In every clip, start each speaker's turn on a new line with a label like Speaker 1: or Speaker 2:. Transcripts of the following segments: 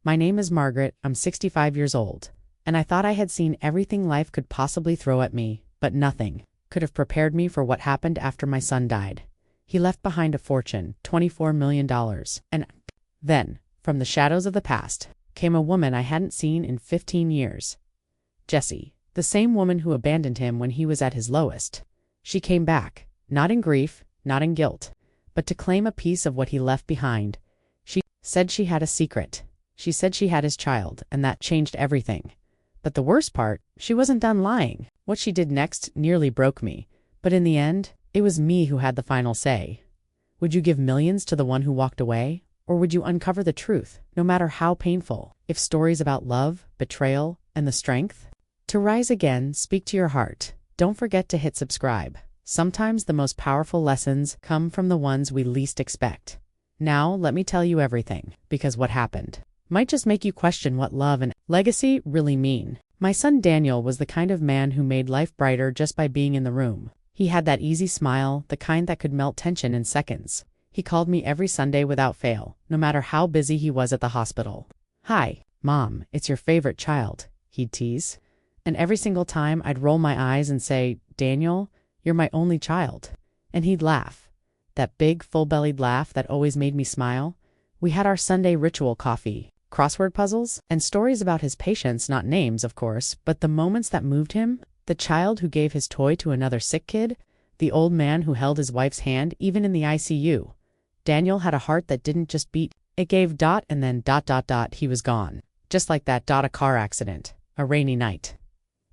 Speaker 1: My name is Margaret, I'm 65 years old, and I thought I had seen everything life could possibly throw at me, but nothing could have prepared me for what happened after my son died. He left behind a fortune, $24 million, and then, from the shadows of the past, came a woman I hadn't seen in 15 years. Jessie, the same woman who abandoned him when he was at his lowest. She came back, not in grief, not in guilt, but to claim a piece of what he left behind. She said she had a secret. She said she had his child, and that changed everything. But the worst part, she wasn't done lying. What she did next nearly broke me, but in the end, it was me who had the final say. Would you give millions to the one who walked away? Or would you uncover the truth, no matter how painful, if stories about love, betrayal, and the strength to rise again speak to your heart? Don't forget to hit subscribe. Sometimes the most powerful lessons come from the ones we least expect. Now, let me tell you everything, because what happened might just make you question what love and legacy really mean. My son Daniel was the kind of man who made life brighter just by being in the room. He had that easy smile, the kind that could melt tension in seconds. He called me every Sunday without fail, no matter how busy he was at the hospital. "Hi, Mom, it's your favorite child," he'd tease. And every single time I'd roll my eyes and say, "Daniel, you're my only child." And he'd laugh. That big, full-bellied laugh that always made me smile. We had our Sunday ritual coffee, crossword puzzles, and stories about his patients, not names, of course, but the moments that moved him. The child who gave his toy to another sick kid. The old man who held his wife's hand even in the ICU. Daniel had a heart that didn't just beat. It gave ... and then ... he was gone. Just like that ... a car accident. A rainy night.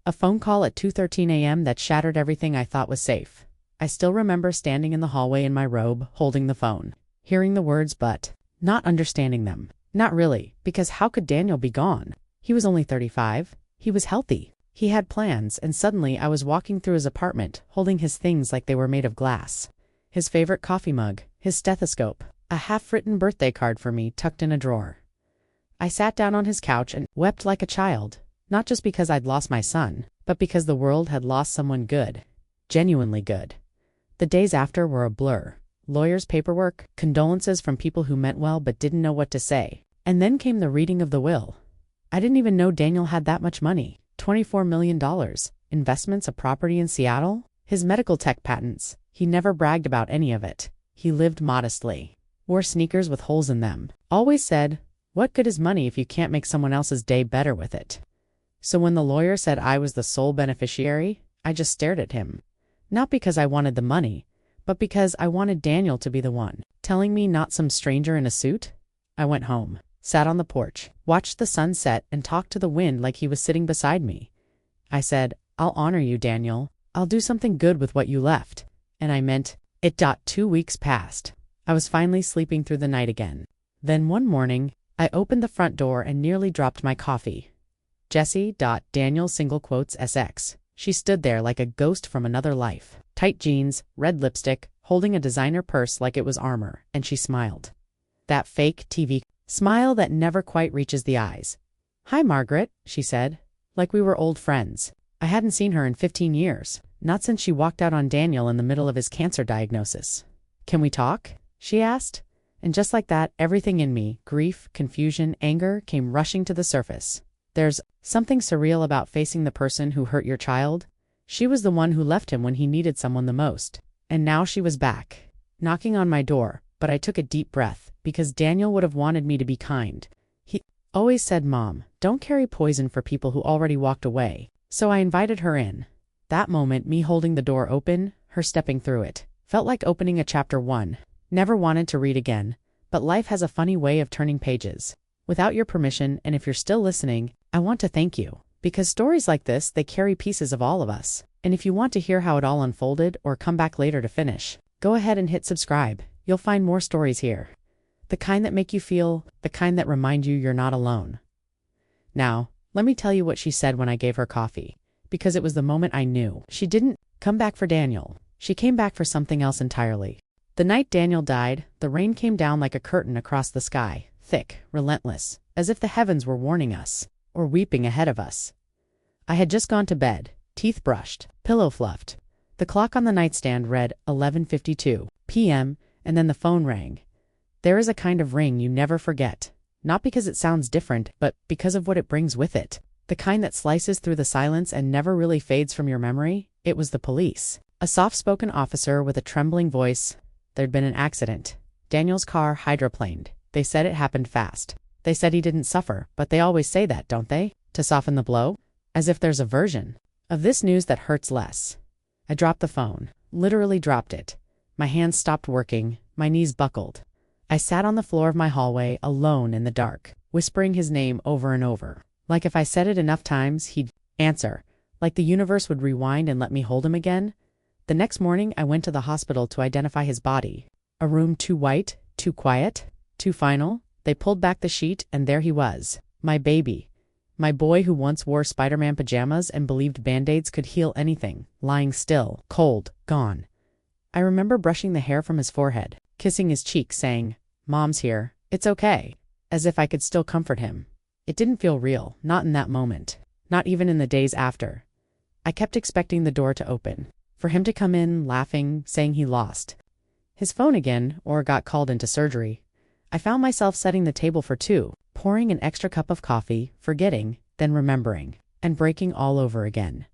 Speaker 1: A phone call at 2:13 a.m. that shattered everything I thought was safe. I still remember standing in the hallway in my robe, holding the phone, hearing the words but not understanding them. Not really, because how could Daniel be gone? He was only 35. He was healthy. He had plans, and suddenly I was walking through his apartment, holding his things like they were made of glass. His favorite coffee mug, his stethoscope, a half-written birthday card for me tucked in a drawer. I sat down on his couch and wept like a child, not just because I'd lost my son, but because the world had lost someone good. Genuinely good. The days after were a blur. Lawyers' paperwork, condolences from people who meant well but didn't know what to say. And then came the reading of the will. I didn't even know Daniel had that much money. $24 million. Investments, a property in Seattle. His medical tech patents. He never bragged about any of it. He lived modestly. Wore sneakers with holes in them. Always said, "What good is money if you can't make someone else's day better with it?" So when the lawyer said I was the sole beneficiary, I just stared at him. Not because I wanted the money, but because I wanted Daniel to be the one, telling me, not some stranger in a suit. I went home, sat on the porch, watched the sun set, and talked to the wind like he was sitting beside me. I said, "I'll honor you, Daniel. I'll do something good with what you left." And I meant it. 2 weeks passed. I was finally sleeping through the night again. Then one morning, I opened the front door and nearly dropped my coffee. Jessie. Daniel SX. She stood there like a ghost from another life. Tight jeans, red lipstick, holding a designer purse like it was armor, and she smiled. That fake TV smile that never quite reaches the eyes. "Hi, Margaret," she said, like we were old friends. I hadn't seen her in 15 years, not since she walked out on Daniel in the middle of his cancer diagnosis. "Can we talk?" she asked. And just like that, everything in me, grief, confusion, anger, came rushing to the surface. There's something surreal about facing the person who hurt your child. She was the one who left him when he needed someone the most. And now she was back, knocking on my door, but I took a deep breath, because Daniel would have wanted me to be kind. He always said, "Mom, don't carry poison for people who already walked away." So I invited her in. That moment, me holding the door open, her stepping through it, felt like opening a chapter 1. Never wanted to read again, but life has a funny way of turning pages. Without your permission, and if you're still listening, I want to thank you. Because stories like this, they carry pieces of all of us. And if you want to hear how it all unfolded or come back later to finish, go ahead and hit subscribe. You'll find more stories here. The kind that make you feel, the kind that remind you you're not alone. Now, let me tell you what she said when I gave her coffee. Because it was the moment I knew. She didn't come back for Daniel. She came back for something else entirely. The night Daniel died, the rain came down like a curtain across the sky, thick, relentless, as if the heavens were warning us, or weeping ahead of us. I had just gone to bed, teeth brushed, pillow fluffed. The clock on the nightstand read 11:52 p.m., and then the phone rang. There is a kind of ring you never forget. Not because it sounds different, but because of what it brings with it. The kind that slices through the silence and never really fades from your memory. It was the police. A soft-spoken officer with a trembling voice. There'd been an accident. Daniel's car hydroplaned. They said it happened fast. They said he didn't suffer, but they always say that, don't they? To soften the blow? As if there's a version of this news that hurts less. I dropped the phone. Literally dropped it. My hands stopped working. My knees buckled. I sat on the floor of my hallway, alone in the dark, whispering his name over and over. Like if I said it enough times, he'd answer. Like the universe would rewind and let me hold him again. The next morning, I went to the hospital to identify his body. A room too white, too quiet, too final. They pulled back the sheet, and there he was. My baby. My boy who once wore Spider-Man pajamas and believed Band-Aids could heal anything. Lying still, cold, gone. I remember brushing the hair from his forehead, kissing his cheek, saying, "Mom's here. It's okay." As if I could still comfort him. It didn't feel real, not in that moment. Not even in the days after. I kept expecting the door to open. For him to come in, laughing, saying he lost his phone again, or got called into surgery. I found myself setting the table for two, pouring an extra cup of coffee, forgetting, then remembering, and breaking all over again.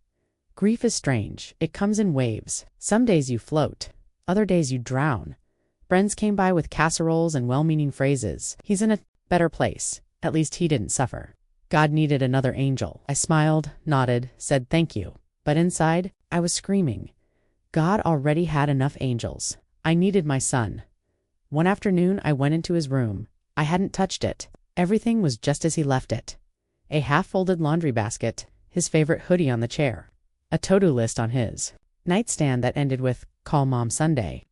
Speaker 1: Grief is strange. It comes in waves. Some days you float. Other days you drown. Friends came by with casseroles and well-meaning phrases. He's in a better place. At least he didn't suffer. God needed another angel. I smiled, nodded, said thank you. But inside, I was screaming. God already had enough angels. I needed my son. One afternoon, I went into his room. I hadn't touched it. Everything was just as he left it. A half-folded laundry basket, his favorite hoodie on the chair, a to-do list on his nightstand that ended with, "Call Mom Sunday."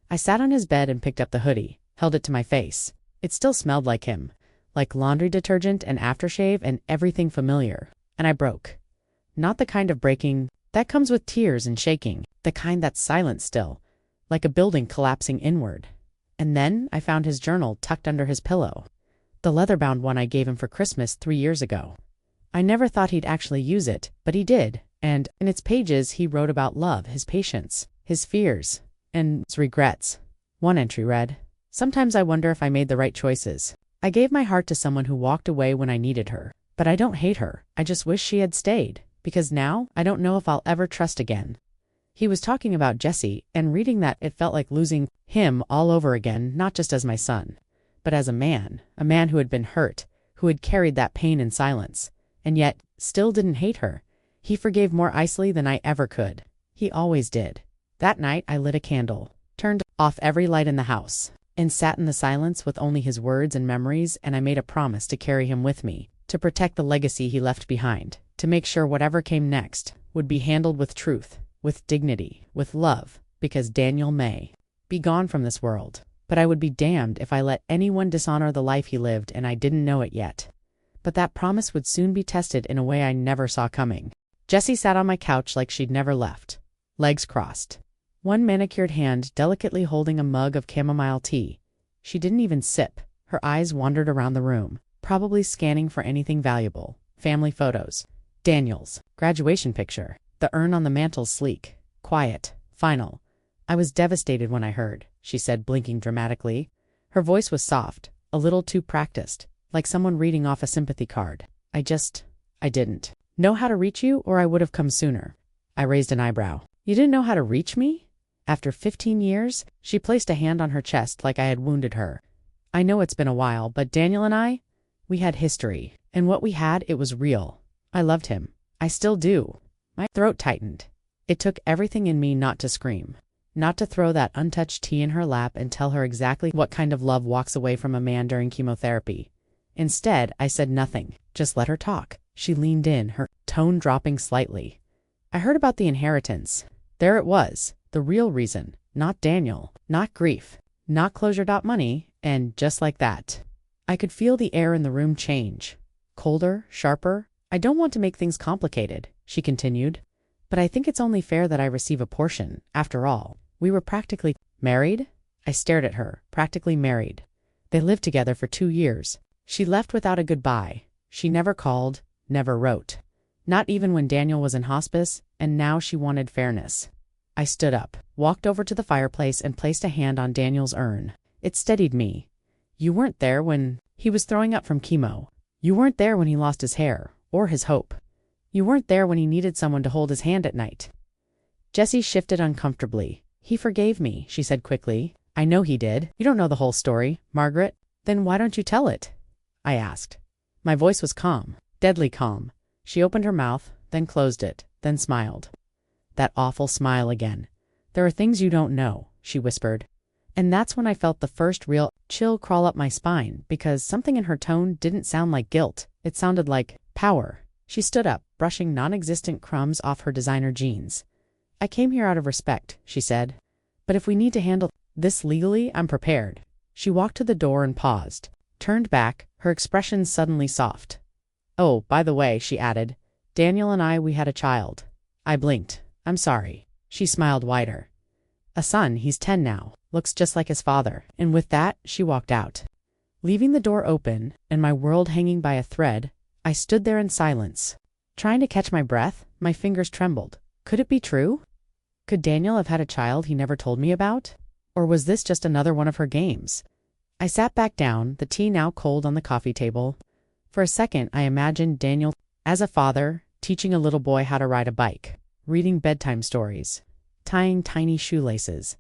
Speaker 1: I sat on his bed and picked up the hoodie, held it to my face. It still smelled like him, like laundry detergent and aftershave and everything familiar. And I broke. Not the kind of breaking that comes with tears and shaking, the kind that's silent still, like a building collapsing inward. And then I found his journal tucked under his pillow. The leather-bound one I gave him for Christmas 3 years ago. I never thought he'd actually use it, but he did, and in its pages he wrote about love, his patience, his fears, and his regrets. One entry read, "Sometimes I wonder if I made the right choices. I gave my heart to someone who walked away when I needed her. But I don't hate her. I just wish she had stayed, because now I don't know if I'll ever trust again." He was talking about Jesse, and reading that it felt like losing him all over again, not just as my son, but as a man who had been hurt, who had carried that pain in silence, and yet still didn't hate her. He forgave more icily than I ever could. He always did. That night I lit a candle, turned off every light in the house, and sat in the silence with only his words and memories, and I made a promise to carry him with me, to protect the legacy he left behind, to make sure whatever came next would be handled with truth, with dignity, with love, because Daniel may be gone from this world. But I would be damned if I let anyone dishonor the life he lived and I didn't know it yet. But that promise would soon be tested in a way I never saw coming. Jessie sat on my couch like she'd never left, legs crossed, one manicured hand delicately holding a mug of chamomile tea. She didn't even sip. Her eyes wandered around the room, probably scanning for anything valuable. Family photos, Daniel's graduation picture, the urn on the mantel's sleek, quiet, final. "I was devastated when I heard," she said, blinking dramatically. Her voice was soft, a little too practiced, like someone reading off a sympathy card. I didn't know how to reach you, or I would have come sooner." I raised an eyebrow. "You didn't know how to reach me? After 15 years? She placed a hand on her chest like I had wounded her. "I know it's been a while, but Daniel and we had history. And what we had, it was real. I loved him. I still do." My throat tightened. It took everything in me not to scream, not to throw that untouched tea in her lap and tell her exactly what kind of love walks away from a man during chemotherapy. Instead, I said nothing, just let her talk. She leaned in, her tone dropping slightly. "I heard about the inheritance. There it was, the real reason, not Daniel, not grief, not closure.money, and just like that." I could feel the air in the room change. Colder, sharper. "I don't want to make things complicated," she continued, "but I think it's only fair that I receive a portion. After all, we were practically married." I stared at her. Practically married. They lived together for 2 years. She left without a goodbye. She never called, never wrote. Not even when Daniel was in hospice, and now she wanted fairness. I stood up, walked over to the fireplace, and placed a hand on Daniel's urn. It steadied me. "You weren't there when He was throwing up from chemo. You weren't there when he lost his hair, or his hope. You weren't there when he needed someone to hold his hand at night. Jessie shifted uncomfortably. He forgave me, she said quickly. I know he did. You don't know the whole story, Margaret. Then why don't you tell it? I asked. My voice was calm, deadly calm. She opened her mouth, then closed it, then smiled. That awful smile again. There are things you don't know, she whispered. And that's when I felt the first real chill crawl up my spine, because something in her tone didn't sound like guilt. It sounded like power. She stood up, brushing non-existent crumbs off her designer jeans. I came here out of respect, she said. But if we need to handle this legally, I'm prepared. She walked to the door and paused, turned back, her expression suddenly soft. Oh, by the way, she added, Daniel and we had a child. I blinked. I'm sorry. She smiled wider. A son, he's 10 now, looks just like his father. And with that, she walked out. Leaving the door open, and my world hanging by a thread, I stood there in silence. Trying to catch my breath, my fingers trembled. Could it be true? Could Daniel have had a child he never told me about? Or was this just another one of her games? I sat back down, the tea now cold on the coffee table. For a second, I imagined Daniel as a father, teaching a little boy how to ride a bike, reading bedtime stories, tying tiny shoelaces.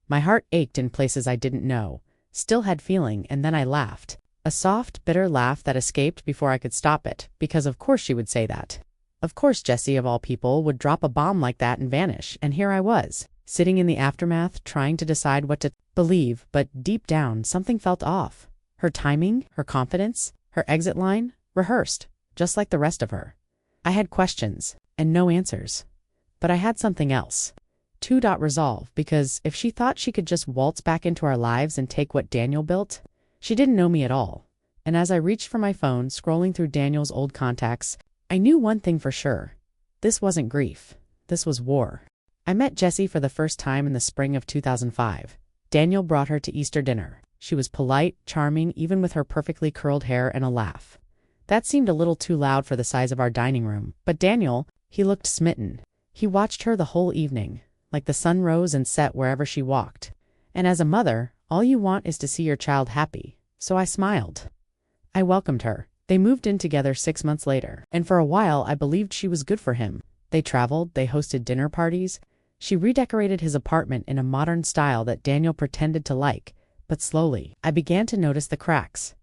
Speaker 1: My heart ached in places I didn't know, still had feeling, and then I laughed. A soft, bitter laugh that escaped before I could stop it, because of course she would say that. Of course Jessie, of all people, would drop a bomb like that and vanish, and here I was, sitting in the aftermath, trying to decide what to believe, but deep down, something felt off. Her timing, her confidence, her exit line, rehearsed, just like the rest of her. I had questions, and no answers. But I had something else. Resolve, because if she thought she could just waltz back into our lives and take what Daniel built, she didn't know me at all. And as I reached for my phone, scrolling through Daniel's old contacts, I knew one thing for sure. This wasn't grief. This was war. I met Jessie for the first time in the spring of 2005. Daniel brought her to Easter dinner. She was polite, charming, even with her perfectly curled hair and a laugh. That seemed a little too loud for the size of our dining room. But Daniel, he looked smitten. He watched her the whole evening, like the sun rose and set wherever she walked. And as a mother, all you want is to see your child happy. So I smiled. I welcomed her. They moved in together 6 months later, and for a while I believed she was good for him. They traveled, they hosted dinner parties. She redecorated his apartment in a modern style that Daniel pretended to like, but slowly, I began to notice the cracks.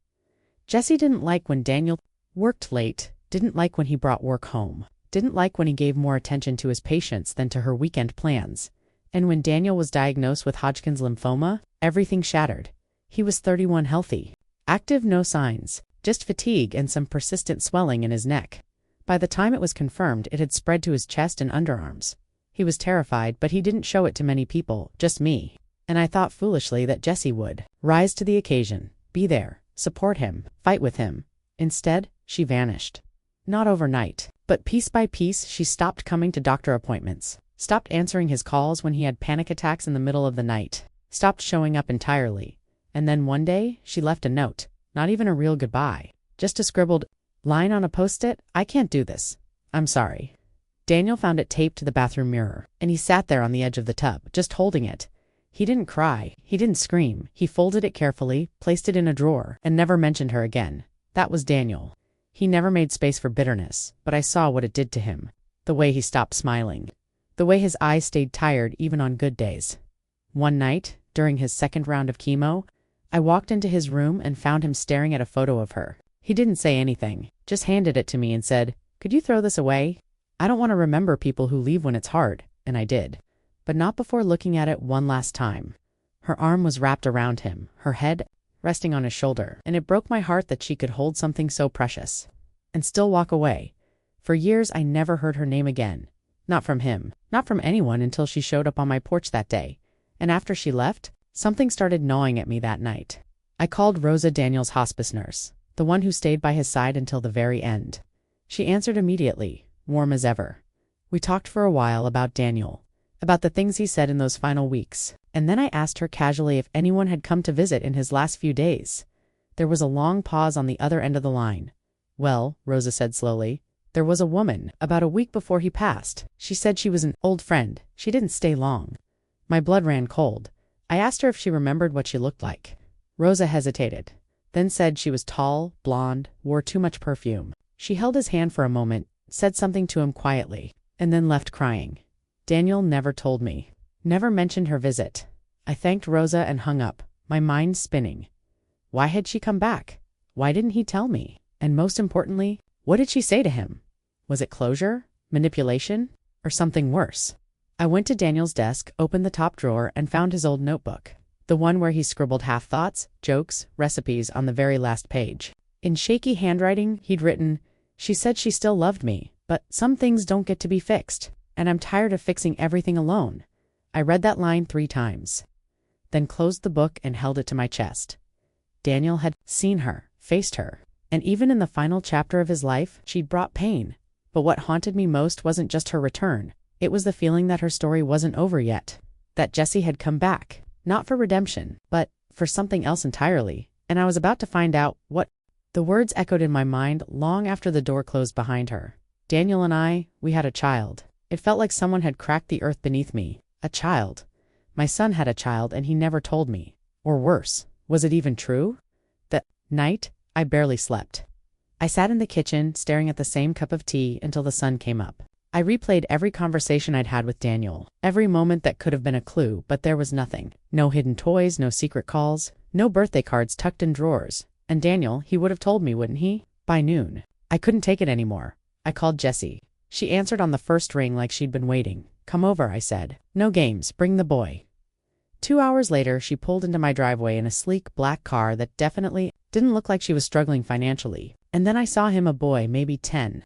Speaker 1: Jessie didn't like when Daniel worked late, didn't like when he brought work home, didn't like when he gave more attention to his patients than to her weekend plans. And when Daniel was diagnosed with Hodgkin's lymphoma, everything shattered. He was 31, healthy, active, no signs, just fatigue and some persistent swelling in his neck. By the time it was confirmed, it had spread to his chest and underarms. He was terrified, but he didn't show it to many people, just me. And I thought foolishly that Jessie would rise to the occasion, be there, support him, fight with him. Instead, she vanished. Not overnight, but piece by piece she stopped coming to doctor appointments, stopped answering his calls when he had panic attacks in the middle of the night, stopped showing up entirely. And then one day, she left a note, not even a real goodbye, just a scribbled line on a post-it, I can't do this. I'm sorry. Daniel found it taped to the bathroom mirror, and he sat there on the edge of the tub, just holding it. He didn't cry, he didn't scream, he folded it carefully, placed it in a drawer, and never mentioned her again. That was Daniel. He never made space for bitterness, but I saw what it did to him. The way he stopped smiling. The way his eyes stayed tired even on good days. One night, during his second round of chemo, I walked into his room and found him staring at a photo of her. He didn't say anything, just handed it to me and said, "Could you throw this away? I don't want to remember people who leave when it's hard," and I did. But not before looking at it one last time. Her arm was wrapped around him, her head resting on his shoulder, and it broke my heart that she could hold something so precious and still walk away. For years I never heard her name again. Not from him, not from anyone, until she showed up on my porch that day. And after she left, something started gnawing at me that night. I called Rosa, Daniel's hospice nurse, the one who stayed by his side until the very end. She answered immediately, warm as ever. We talked for a while about Daniel, about the things he said in those final weeks, and then I asked her casually if anyone had come to visit in his last few days. There was a long pause on the other end of the line. Well, Rosa said slowly, there was a woman, about a week before he passed. She said she was an old friend. She didn't stay long. My blood ran cold. I asked her if she remembered what she looked like. Rosa hesitated. then said she was tall, blonde, wore too much perfume. She held his hand for a moment, said something to him quietly, and then left crying. Daniel never told me. Never mentioned her visit. I thanked Rosa and hung up, my mind spinning. Why had she come back? Why didn't he tell me? And most importantly, what did she say to him? Was it closure, manipulation, or something worse? I went to Daniel's desk, opened the top drawer, and found his old notebook. The one where he scribbled half-thoughts, jokes, recipes on the very last page. In shaky handwriting, he'd written, "She said she still loved me, but some things don't get to be fixed, and I'm tired of fixing everything alone." I read that line 3 times, then closed the book and held it to my chest. Daniel had seen her, faced her, and even in the final chapter of his life, she'd brought pain. But what haunted me most wasn't just her return. It was the feeling that her story wasn't over yet, that Jesse had come back, not for redemption, but for something else entirely, and I was about to find out what. The words echoed in my mind long after the door closed behind her. Daniel and I, we had a child. It felt like someone had cracked the earth beneath me. A child. My son had a child and he never told me. Or worse, was it even true? That night, I barely slept. I sat in the kitchen, staring at the same cup of tea until the sun came up. I replayed every conversation I'd had with Daniel, every moment that could have been a clue, but there was nothing. No hidden toys, no secret calls, no birthday cards tucked in drawers. And Daniel, he would have told me, wouldn't he? By noon. I couldn't take it anymore. I called Jessie. She answered on the first ring like she'd been waiting. "Come over," I said. "No games, bring the boy." 2 hours later, she pulled into my driveway in a sleek black car that definitely didn't look like she was struggling financially. And then I saw him, a boy, maybe 10.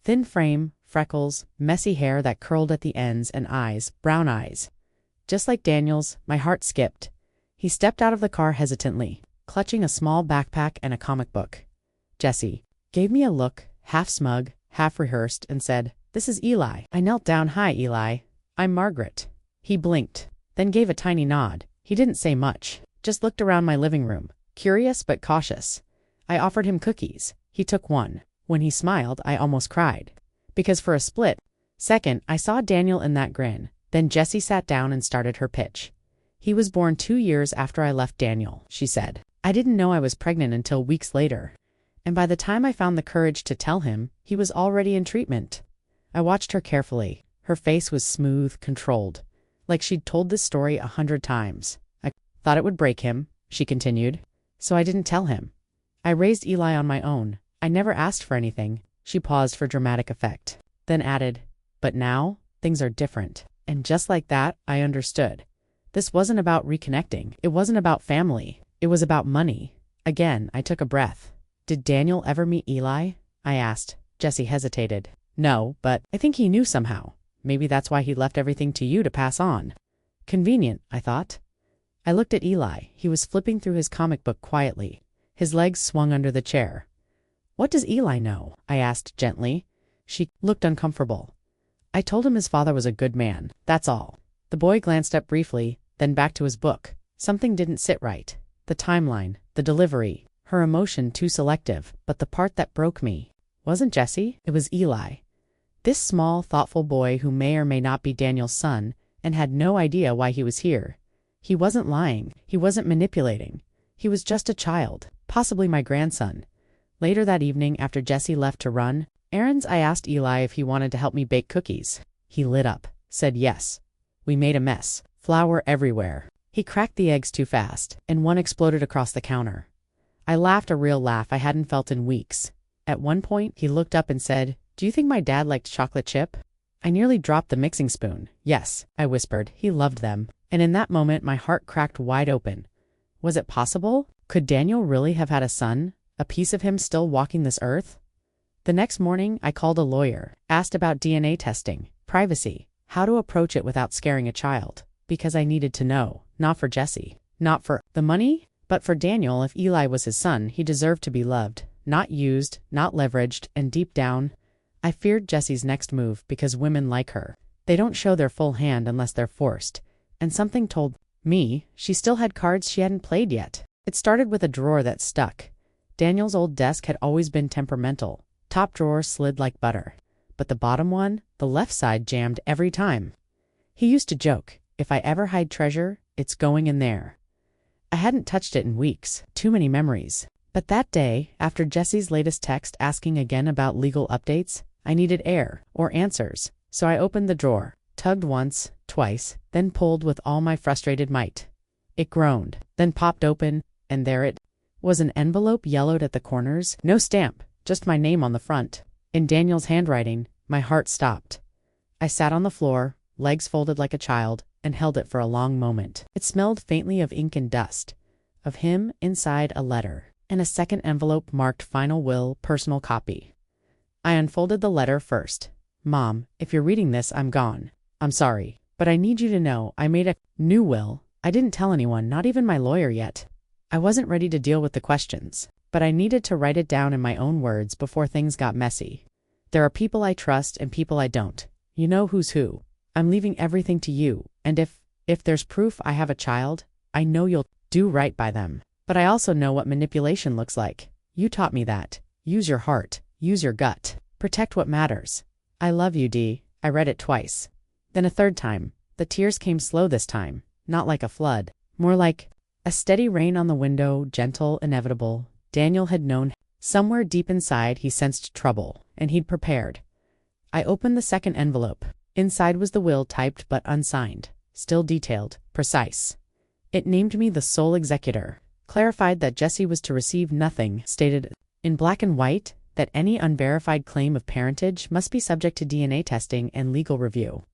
Speaker 1: Thin frame, freckles, messy hair that curled at the ends, and eyes, brown eyes. Just like Daniel's, my heart skipped. He stepped out of the car hesitantly, clutching a small backpack and a comic book. Jessie gave me a look, half smug, half rehearsed, and said, "This is Eli." I knelt down. "Hi, Eli. I'm Margaret." He blinked, then gave a tiny nod. He didn't say much, just looked around my living room, curious but cautious. I offered him cookies. He took one. When he smiled, I almost cried. Because for a split second, I saw Daniel in that grin. Then Jessie sat down and started her pitch. "He was born 2 years after I left Daniel," she said. "I didn't know I was pregnant until weeks later. And by the time I found the courage to tell him, he was already in treatment." I watched her carefully. Her face was smooth, controlled, like she'd told this story 100 times. "I thought it would break him," she continued, "so I didn't tell him. I raised Eli on my own. I never asked for anything." She paused for dramatic effect, then added, "But now, things are different." And just like that, I understood. This wasn't about reconnecting. It wasn't about family. It was about money. Again, I took a breath. "Did Daniel ever meet Eli?" I asked. Jessie hesitated. "No, but I think he knew somehow. Maybe that's why he left everything to you to pass on." Convenient, I thought. I looked at Eli. He was flipping through his comic book quietly. His legs swung under the chair. "What does Eli know?" I asked gently. She looked uncomfortable. "I told him his father was a good man. That's all." The boy glanced up briefly, then back to his book. Something didn't sit right. The timeline, the delivery, her emotion too selective, but the part that broke me wasn't Jessie, it was Eli. This small, thoughtful boy who may or may not be Daniel's son and had no idea why he was here. He wasn't lying. He wasn't manipulating. He was just a child, possibly my grandson. Later that evening, after Jessie left to run errands, I asked Eli if he wanted to help me bake cookies. He lit up, said yes. We made a mess, flour everywhere. He cracked the eggs too fast, and one exploded across the counter. I laughed, a real laugh I hadn't felt in weeks. At one point, he looked up and said, "Do you think my dad liked chocolate chip?" I nearly dropped the mixing spoon. "Yes," I whispered. "He loved them." And in that moment, my heart cracked wide open. Was it possible? Could Daniel really have had a son? A piece of him still walking this earth? The next morning, I called a lawyer, asked about DNA testing, privacy, how to approach it without scaring a child, because I needed to know, not for Jessie, not for the money, but for Daniel. If Eli was his son, he deserved to be loved, not used, not leveraged, and deep down, I feared Jessie's next move because women like her. They don't show their full hand unless they're forced, and something told me she still had cards she hadn't played yet. It started with a drawer that stuck. Daniel's old desk had always been temperamental. Top drawer slid like butter. But the bottom one, the left side, jammed every time. He used to joke, "If I ever hide treasure, it's going in there." I hadn't touched it in weeks. Too many memories. But that day, after Jesse's latest text asking again about legal updates, I needed air, or answers, so I opened the drawer, tugged once, twice, then pulled with all my frustrated might. It groaned, then popped open, and there it was, an envelope yellowed at the corners, no stamp, just my name on the front. In Daniel's handwriting. My heart stopped. I sat on the floor, legs folded like a child, and held it for a long moment. It smelled faintly of ink and dust, of him inside a letter, and a second envelope marked Final Will, Personal Copy. I unfolded the letter first. Mom, if you're reading this, I'm gone. I'm sorry, but I need you to know I made a new will. I didn't tell anyone, not even my lawyer yet. I wasn't ready to deal with the questions, but I needed to write it down in my own words before things got messy. There are people I trust and people I don't. You know who's who. I'm leaving everything to you, and if there's proof I have a child, I know you'll do right by them. But I also know what manipulation looks like. You taught me that. Use your heart. Use your gut. Protect what matters. I love you, Dee. I read it twice. Then a third time. The tears came slow this time, not like a flood, more like a steady rain on the window, gentle, inevitable. Daniel had known. Somewhere deep inside he sensed trouble, and he'd prepared. I opened the second envelope. Inside was the will, typed but unsigned, still detailed, precise. It named me the sole executor, clarified that Jesse was to receive nothing, stated in black and white that any unverified claim of parentage must be subject to DNA testing and legal review.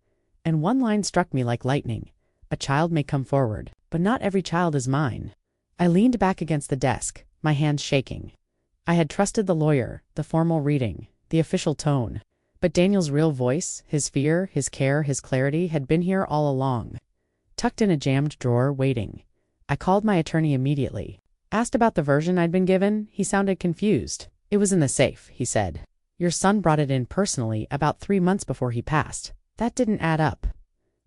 Speaker 1: And one line struck me like lightning. A child may come forward, but not every child is mine. I leaned back against the desk, my hands shaking. I had trusted the lawyer, the formal reading, the official tone. But Daniel's real voice, his fear, his care, his clarity had been here all along. Tucked in a jammed drawer, waiting. I called my attorney immediately. Asked about the version I'd been given. He sounded confused. It was in the safe, he said. Your son brought it in personally about 3 months before he passed. That didn't add up.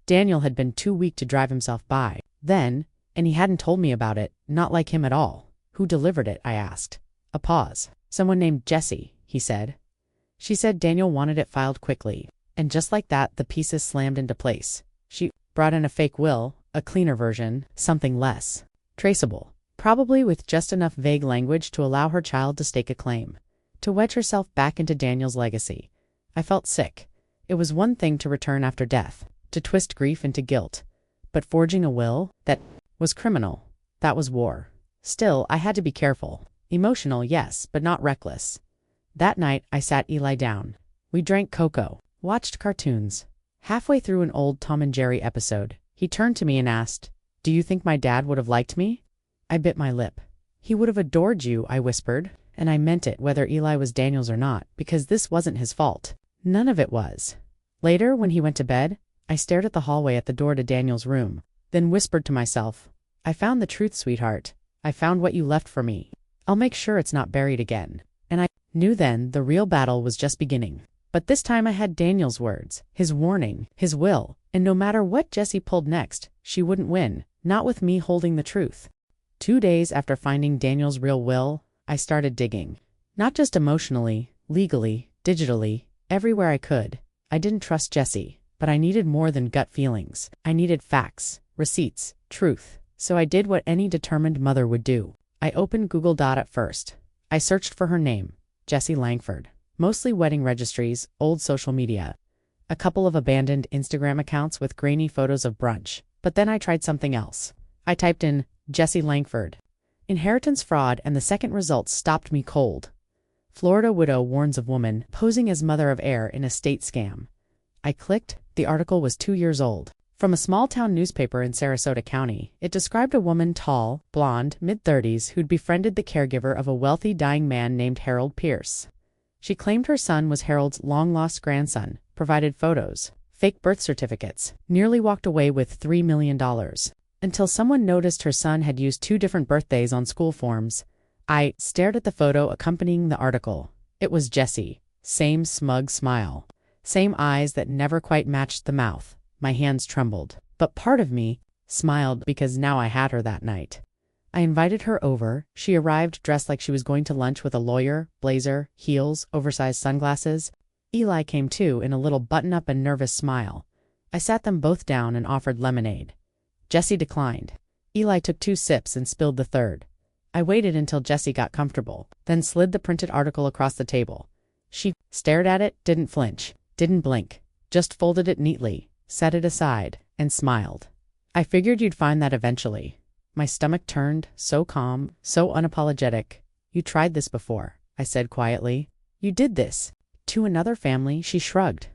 Speaker 1: Daniel had been too weak to drive himself by. Then, and he hadn't told me about it, not like him at all. Who delivered it, I asked. A pause. Someone named Jesse, he said. She said Daniel wanted it filed quickly. And just like that, the pieces slammed into place. She brought in a fake will, a cleaner version, something less traceable, probably with just enough vague language to allow her child to stake a claim, to wedge herself back into Daniel's legacy. I felt sick. It was one thing to return after death, to twist grief into guilt, but forging a will that was criminal, that was war. Still, I had to be careful. Emotional, yes, but not reckless. That night, I sat Eli down. We drank cocoa, watched cartoons. Halfway through an old Tom and Jerry episode, he turned to me and asked, "Do you think my dad would have liked me?" I bit my lip. "He would have adored you," I whispered, and I meant it, whether Eli was Daniel's or not, because this wasn't his fault. None of it was. Later, when he went to bed, I stared at the hallway at the door to Daniel's room, then whispered to myself, "I found the truth, sweetheart. I found what you left for me. I'll make sure it's not buried again." And I knew then the real battle was just beginning. But this time I had Daniel's words, his warning, his will, and no matter what Jessie pulled next, she wouldn't win, not with me holding the truth. 2 days after finding Daniel's real will, I started digging. Not just emotionally, legally, digitally, everywhere I could. I didn't trust Jessie, but I needed more than gut feelings. I needed facts, receipts, truth. So I did what any determined mother would do. I opened Google at first. I searched for her name, Jessie Langford. Mostly wedding registries, old social media. A couple of abandoned Instagram accounts with grainy photos of brunch. But then I tried something else. I typed in Jessie Langford. Inheritance fraud, and the second result stopped me cold. Florida widow warns of woman posing as mother of heir in estate scam. I clicked. The article was 2 years old. From a small-town newspaper in Sarasota County, it described a woman tall, blonde, mid-30s who'd befriended the caregiver of a wealthy dying man named Harold Pierce. She claimed her son was Harold's long-lost grandson, provided photos, fake birth certificates, nearly walked away with $3 million. Until someone noticed her son had used 2 different birthdays on school forms. I stared at the photo accompanying the article. It was Jessie. Same smug smile. Same eyes that never quite matched the mouth. My hands trembled. But part of me smiled because now I had her that night. I invited her over. She arrived dressed like she was going to lunch with a lawyer, blazer, heels, oversized sunglasses. Eli came too, in a little button-up and nervous smile. I sat them both down and offered lemonade. Jessie declined. Eli took 2 sips and spilled the third. I waited until Jessie got comfortable, then slid the printed article across the table. She stared at it, didn't flinch, didn't blink, just folded it neatly, set it aside, and smiled. I figured you'd find that eventually. My stomach turned, so calm, so unapologetic. You tried this before, I said quietly. You did this. To another family, she shrugged.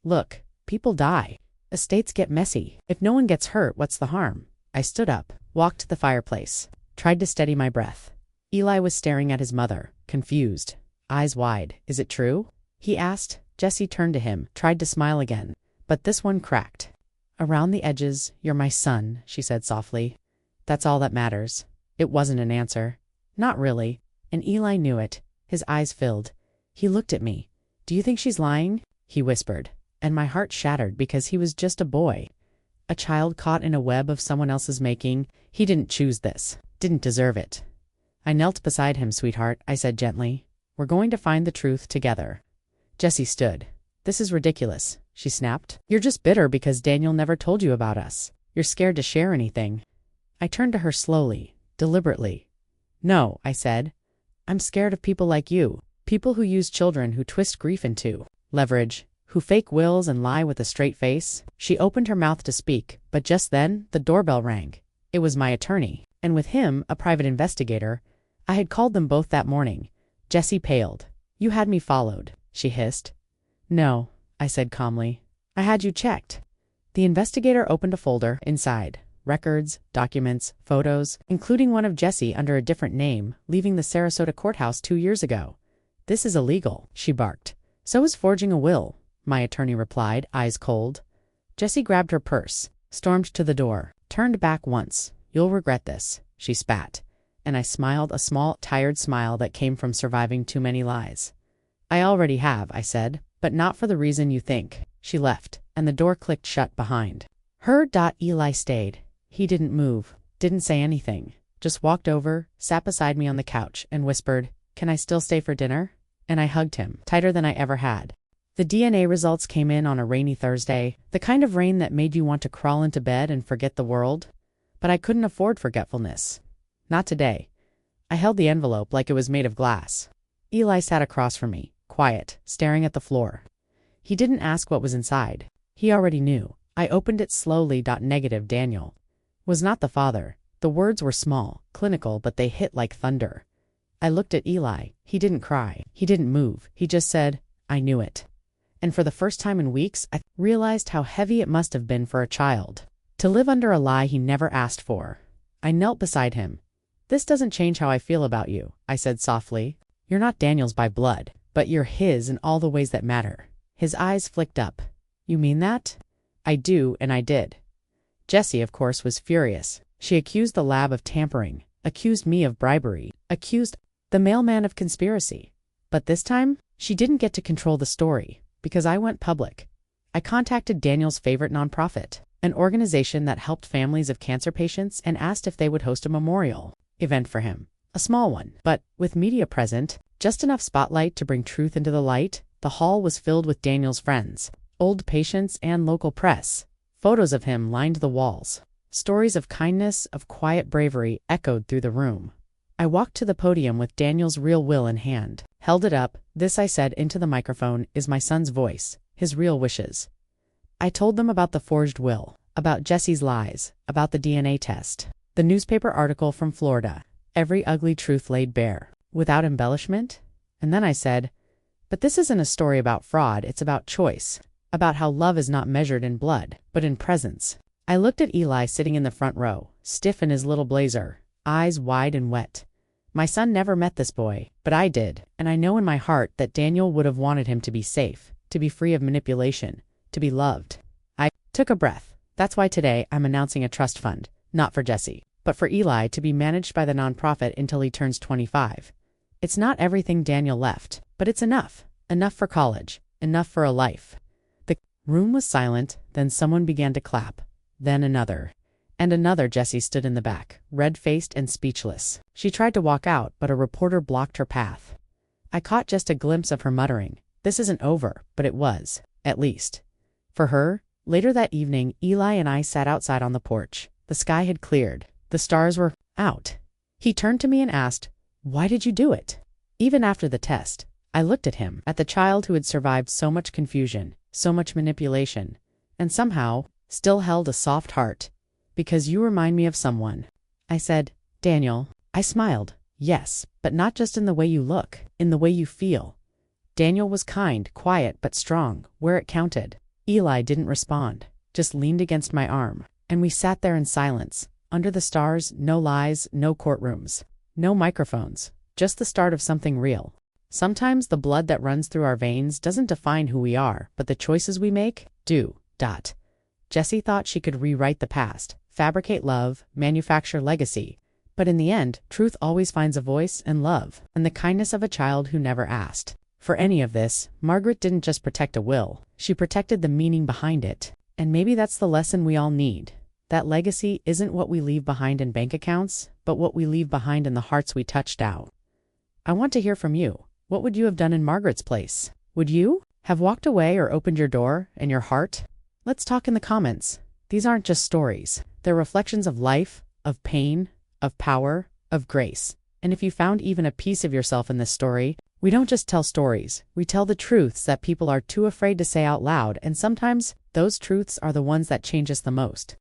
Speaker 1: Look, people die. Estates get messy. If no one gets hurt, what's the harm? I stood up, walked to the fireplace, tried to steady my breath. Eli was staring at his mother, confused, eyes wide. Is it true? He asked. Jessie turned to him, tried to smile again, but this one cracked. Around the edges, you're my son, she said softly. That's all that matters. It wasn't an answer. Not really. And Eli knew it. His eyes filled. He looked at me. Do you think she's lying? He whispered. And my heart shattered because he was just a boy. A child caught in a web of someone else's making. He didn't choose this. Didn't deserve it. I knelt beside him, sweetheart, I said gently. We're going to find the truth together. Jessie stood. This is ridiculous, she snapped. You're just bitter because Daniel never told you about us. You're scared to share anything. I turned to her slowly, deliberately. No, I said. I'm scared of people like you. People who use children, who twist grief into leverage, who fake wills and lie with a straight face. She opened her mouth to speak, but just then, the doorbell rang. It was my attorney, and with him, a private investigator. I had called them both that morning. Jessie paled. You had me followed, she hissed. No, I said calmly. I had you checked. The investigator opened a folder. Inside, records, documents, photos, including one of Jessie under a different name, leaving the Sarasota courthouse 2 years ago. This is illegal, she barked. So is forging a will, my attorney replied, eyes cold. Jessie grabbed her purse, stormed to the door, turned back once. You'll regret this, she spat. And I smiled, a small, tired smile that came from surviving too many lies. I already have, I said, but not for the reason you think. She left, and the door clicked shut behind her. Eli stayed. He didn't move, didn't say anything, just walked over, sat beside me on the couch, and whispered, Can I still stay for dinner? And I hugged him, tighter than I ever had. The DNA results came in on a rainy Thursday, the kind of rain that made you want to crawl into bed and forget the world. But I couldn't afford forgetfulness. Not today. I held the envelope like it was made of glass. Eli sat across from me, quiet, staring at the floor. He didn't ask what was inside. He already knew. I opened it slowly. Negative. Daniel was not the father. The words were small, clinical, but they hit like thunder. I looked at Eli. He didn't cry. He didn't move. He just said, I knew it. And for the first time in weeks, I realized how heavy it must have been for a child to live under a lie he never asked for. I knelt beside him. This doesn't change how I feel about you, I said softly. You're not Daniel's by blood, but you're his in all the ways that matter. His eyes flicked up. You mean that? I do, and I did. Jessie, of course, was furious. She accused the lab of tampering, accused me of bribery, accused the mailman of conspiracy. But this time, she didn't get to control the story, because I went public. I contacted Daniel's favorite nonprofit, an organization that helped families of cancer patients, and asked if they would host a memorial event for him. A small one, but with media present, just enough spotlight to bring truth into the light. The hall was filled with Daniel's friends, old patients, and local press. Photos of him lined the walls. Stories of kindness, of quiet bravery echoed through the room. I walked to the podium with Daniel's real will in hand, held it up. This, I said into the microphone, is my son's voice, his real wishes. I told them about the forged will, about Jessie's lies, about the DNA test, the newspaper article from Florida, every ugly truth laid bare, without embellishment. And then I said, but this isn't a story about fraud, it's about choice, about how love is not measured in blood, but in presence. I looked at Eli sitting in the front row, stiff in his little blazer, eyes wide and wet. My son never met this boy, but I did, and I know in my heart that Daniel would have wanted him to be safe, to be free of manipulation, to be loved. I took a breath. That's why today I'm announcing a trust fund, not for Jessie, but for Eli, to be managed by the nonprofit until he turns 25. It's not everything Daniel left, but it's enough. Enough for college, enough for a life. The room was silent, then someone began to clap. Then another. And another. Jessie stood in the back, red-faced and speechless. She tried to walk out, but a reporter blocked her path. I caught just a glimpse of her muttering, "This isn't over," but it was, at least. For her, later that evening, Eli and I sat outside on the porch. The sky had cleared. The stars were out. He turned to me and asked, "Why did you do it?" Even after the test, I looked at him, at the child who had survived so much confusion, so much manipulation, and somehow still held a soft heart. "Because you remind me of someone," I said. "Daniel." I smiled. "Yes, but not just in the way you look, in the way you feel." Daniel was kind, quiet, but strong, where it counted. Eli didn't respond, just leaned against my arm, and we sat there in silence, under the stars, no lies, no courtrooms, no microphones, just the start of something real. Sometimes the blood that runs through our veins doesn't define who we are, but the choices we make do. Jessie thought she could rewrite the past, fabricate love, manufacture legacy, but in the end, truth always finds a voice and love, and the kindness of a child who never asked for any of this. Margaret didn't just protect a will, she protected the meaning behind it. And maybe that's the lesson we all need. That legacy isn't what we leave behind in bank accounts, but what we leave behind in the hearts we touched out. I want to hear from you. What would you have done in Margaret's place? Would you have walked away or opened your door and your heart? Let's talk in the comments. These aren't just stories. They're reflections of life, of pain, of power, of grace. And if you found even a piece of yourself in this story, we don't just tell stories. We tell the truths that people are too afraid to say out loud, and sometimes those truths are the ones that change us the most.